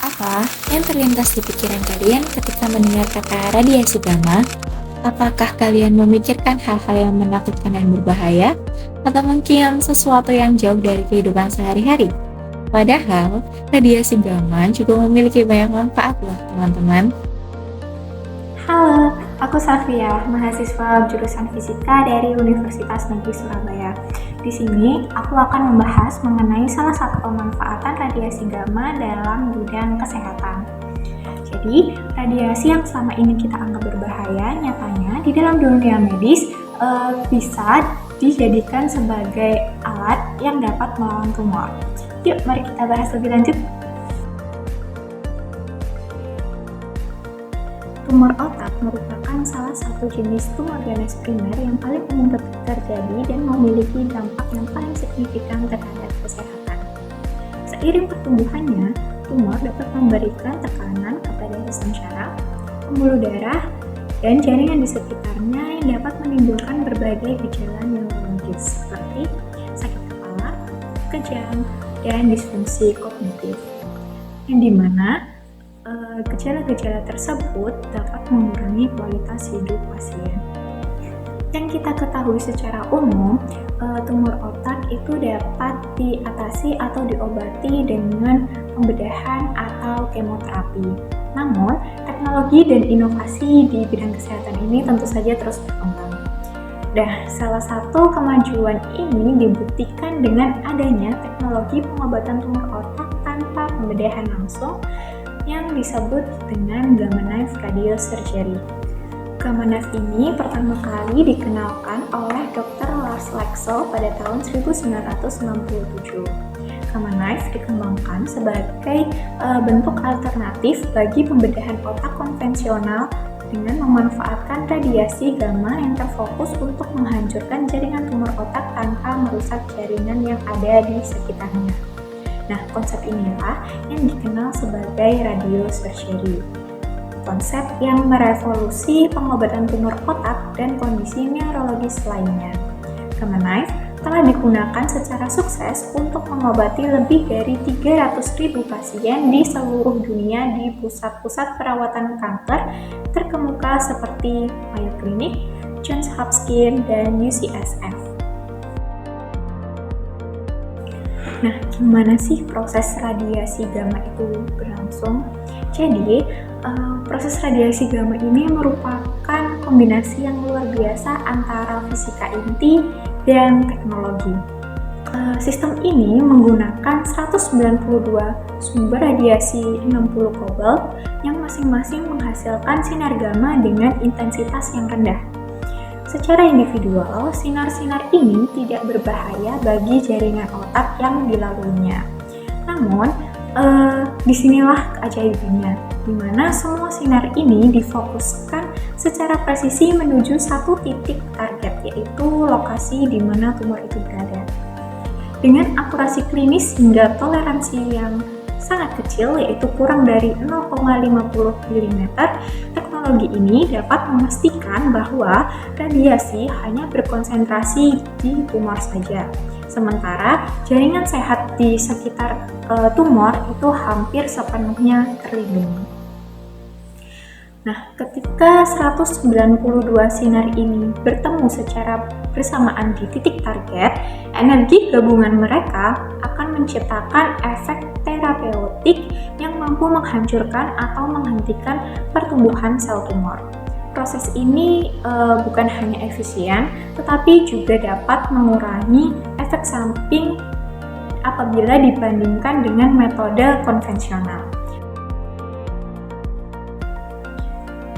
Apa yang terlintas di pikiran kalian ketika mendengar kata radiasi gamma? Apakah kalian memikirkan hal-hal yang menakutkan dan berbahaya? Atau mungkin sesuatu yang jauh dari kehidupan sehari-hari? Padahal, radiasi gamma juga memiliki banyak manfaat loh teman-teman. Halo, aku Safia, mahasiswa jurusan Fisika dari Universitas Negeri Surabaya. Di sini, aku akan membahas mengenai salah satu pemanfaatan radiasi gamma dalam bidang kesehatan. Jadi, radiasi yang selama ini kita anggap berbahaya, nyatanya di dalam dunia medis bisa dijadikan sebagai alat yang dapat melawan tumor. Yuk, mari kita bahas lebih lanjut. Tumor otak merupakan salah satu jenis tumor ganas primer yang paling umum terjadi dan memiliki dampak yang paling signifikan terhadap kesehatan. Seiring pertumbuhannya, tumor dapat memberikan tekanan kepada sistem syaraf, pembuluh darah, dan jaringan di sekitarnya yang dapat menimbulkan berbagai gejala neurologis seperti sakit kepala, kejang, dan disfungsi kognitif. Yang dimana gejala-gejala tersebut dapat mengurangi kualitas hidup pasien. Yang kita ketahui secara umum, tumor otak itu dapat diatasi atau diobati dengan pembedahan atau kemoterapi. Namun, teknologi dan inovasi di bidang kesehatan ini tentu saja terus berkembang. Salah satu kemajuan ini dibuktikan dengan adanya teknologi pengobatan tumor otak tanpa pembedahan langsung yang disebut dengan gamma knife radiosurgery. Gamma knife ini pertama kali dikenalkan oleh Dr. Lars Leksell pada tahun 1997. Gamma knife dikembangkan sebagai bentuk alternatif bagi pembedahan otak konvensional dengan memanfaatkan radiasi gamma yang terfokus untuk menghancurkan jaringan tumor otak tanpa merusak jaringan yang ada di sekitarnya. Nah, konsep inilah yang dikenal sebagai radiosurgery. Konsep yang merevolusi pengobatan tumor otak dan kondisi neurologis lainnya. Gamma knife telah digunakan secara sukses untuk mengobati lebih dari 300.000 pasien di seluruh dunia di pusat-pusat perawatan kanker terkemuka seperti Mayo Clinic, Johns Hopkins, dan UCSF. Nah, gimana sih proses radiasi gamma itu berlangsung? Jadi, proses radiasi gamma ini merupakan kombinasi yang luar biasa antara fisika inti dan teknologi. Sistem ini menggunakan 192 sumber radiasi 60 kobalt yang masing-masing menghasilkan sinar gamma dengan intensitas yang rendah. Secara individual, sinar-sinar ini tidak berbahaya bagi jaringan otak yang dilaluinya. Namun, disinilah keajaibannya, di mana semua sinar ini difokuskan secara presisi menuju satu titik target, yaitu lokasi di mana tumor itu berada. Dengan akurasi klinis hingga toleransi yang sangat kecil, yaitu kurang dari 0,50 mm, teknologi ini dapat memastikan bahwa radiasi hanya berkonsentrasi di tumor saja. Sementara jaringan sehat di sekitar tumor itu hampir sepenuhnya terlindungi. Nah, ketika 192 sinar ini bertemu secara bersamaan di titik target, energi gabungan mereka akan menciptakan efek terapeutik yang mampu menghancurkan atau menghentikan pertumbuhan sel tumor. Proses ini bukan hanya efisien, tetapi juga dapat mengurangi efek samping apabila dibandingkan dengan metode konvensional.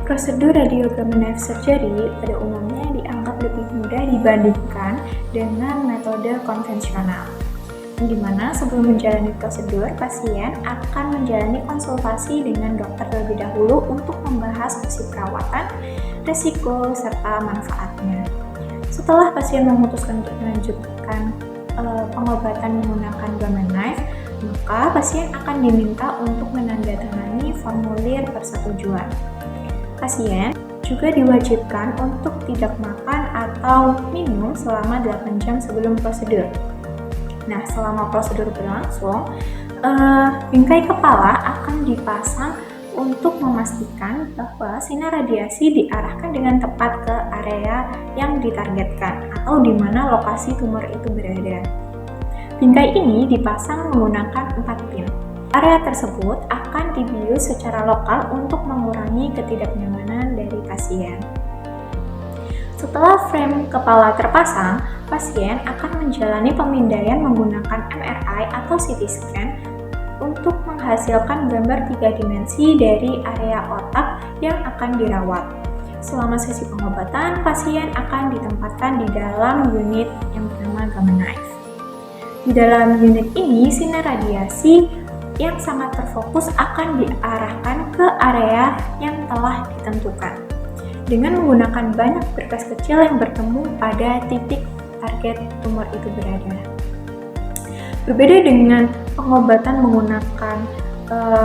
Prosedur radiogamma knife surgery pada umumnya dianggap lebih mudah dibandingkan dengan metode konvensional, di mana sebelum menjalani prosedur, pasien akan menjalani konsultasi dengan dokter terlebih dahulu untuk membahas opsi perawatan, risiko, serta manfaatnya. Setelah pasien memutuskan untuk melanjutkan pengobatan menggunakan gamma knife, maka pasien akan diminta untuk menandatangani formulir persetujuan. Pasien juga diwajibkan untuk tidak makan atau minum selama 8 jam sebelum prosedur. Nah, selama prosedur berlangsung, Bingkai kepala akan dipasang untuk memastikan bahwa sinar radiasi diarahkan dengan tepat ke area yang ditargetkan atau di mana lokasi tumor itu berada. Bingkai ini dipasang menggunakan 4 pin. Area tersebut akan dibius secara lokal untuk mengurangi ketidaknyamanan dari pasien. Setelah frame kepala terpasang, pasien akan menjalani pemindaian menggunakan MRI atau CT scan untuk menghasilkan gambar 3 dimensi dari area otak yang akan dirawat. Selama sesi pengobatan, pasien akan ditempatkan di dalam unit yang bernama Gamma Knife. Di dalam unit ini, sinar radiasi yang sangat terfokus akan diarahkan ke area yang telah ditentukan dengan menggunakan banyak berkas kecil yang bertemu pada titik target tumor itu berada. Berbeda dengan pengobatan menggunakan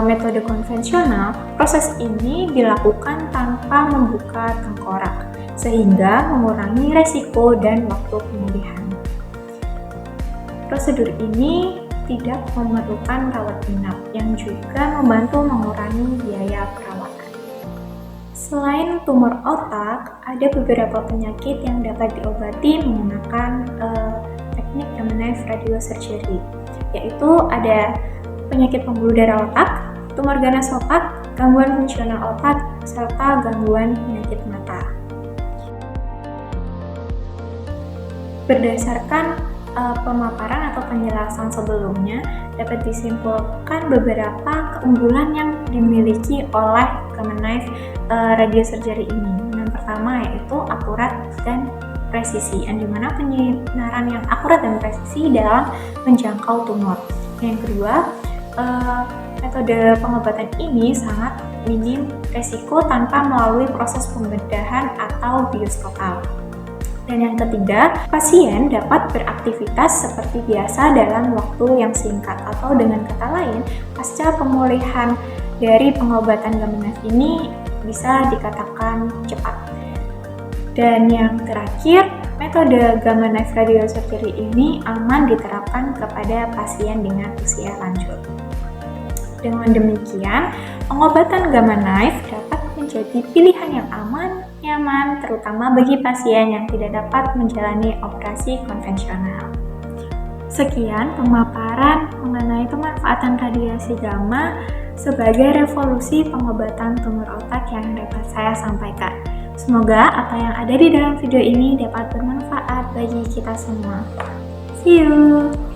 metode konvensional, proses ini dilakukan tanpa membuka tengkorak, sehingga mengurangi resiko dan waktu pemulihan. Prosedur ini tidak memerlukan rawat inap, yang juga membantu mengurangi biaya perawatan. Selain tumor otak, ada beberapa penyakit yang dapat diobati menggunakan teknik Gamma Knife Radiosurgery, yaitu ada penyakit pembuluh darah otak, tumor ganas otak, gangguan fungsional otak, serta gangguan penyakit mata. Berdasarkan pemaparan atau penjelasan sebelumnya, dapat disimpulkan beberapa keunggulan yang dimiliki oleh Gamma Knife Radiosurgery ini. Yang pertama yaitu akurat dan presisi, yang dimana penyinaran yang akurat dan presisi dalam menjangkau tumor. Yang kedua, metode pengobatan ini sangat minim resiko tanpa melalui proses pembedahan atau bius total. Dan yang ketiga, pasien dapat beraktivitas seperti biasa dalam waktu yang singkat, atau dengan kata lain, pasca pemulihan dari pengobatan Gamma Knife ini bisa dikatakan cepat. Dan yang terakhir, metode Gamma Knife Radiosurgery ini aman diterapkan kepada pasien dengan usia lanjut. Dengan demikian, pengobatan Gamma Knife dapat menjadi pilihan yang aman, nyaman, terutama bagi pasien yang tidak dapat menjalani operasi konvensional. Sekian pemaparan mengenai pemanfaatan radiasi gamma sebagai revolusi pengobatan tumor otak yang dapat saya sampaikan. Semoga apa yang ada di dalam video ini dapat bermanfaat bagi kita semua. See you!